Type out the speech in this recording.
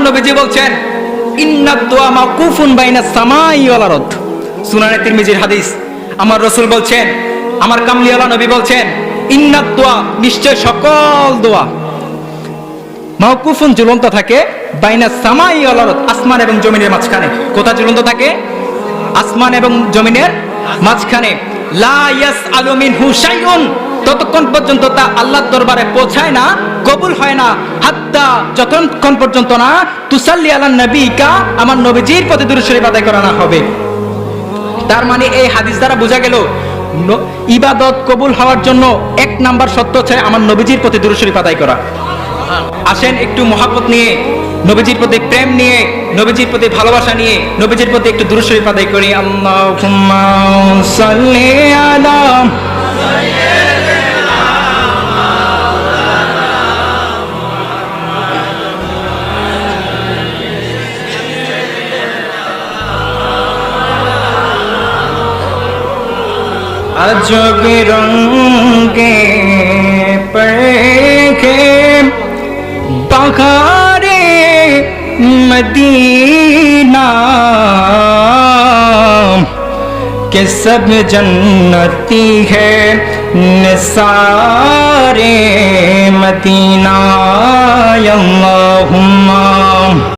নবীজি বলছেন ইন্নাদ দুআ মাওকুফুন বাইনাস সামাই ওয়াল আরদ। সুনানে তিরমিজির হাদিস। আমার রাসূল বলছেন, আমার কামলিওয়ালা নবী বলছেন, ইন্নাদ দুআ, নিশ্চয় সকল দোয়া, মাওকুফুন ঝুলন্ত থাকে, বাইনাস সামাই ওয়াল আরদ, আসমান এবং জমিনের মাঝখানে। কোথা ঝুলন্ত থাকে? আসমান এবং জমিনের মাঝখানে। লা ইয়াসআলু মিনহু শাইউন, ততক্ষণ পর্যন্ত তা আল্লাহর দরবারে পৌঁছায় না, কবুল হয় না, হাত্তা, যতক্ষণ পর্যন্ত না তুসাল্লি আলান নবিকা, আমার নবীজির প্রতি দুরূদ শরীফ আদায় করা না হবে। তার মানে এই হাদিস দ্বারা বোঝা গেল ইবাদত কবুল হওয়ার জন্য এক নাম্বার শর্ত হচ্ছে আমার নবীজির প্রতি দুরূদ শরীফ আদায় করা। আসেন একটু মহব্বত নিয়ে, নবীজির প্রতি প্রেম নিয়ে, নবীজির প্রতি ভালোবাসা নিয়ে, নবীজির প্রতি একটু দুরূদ শরীফ আদায় করি। আল্লাহুম্মা সাল্লি আলা अजब रंगे पड़े बहारे मदीना के सब जन्नती है निसारे मदीना। अल्लाहुम्मा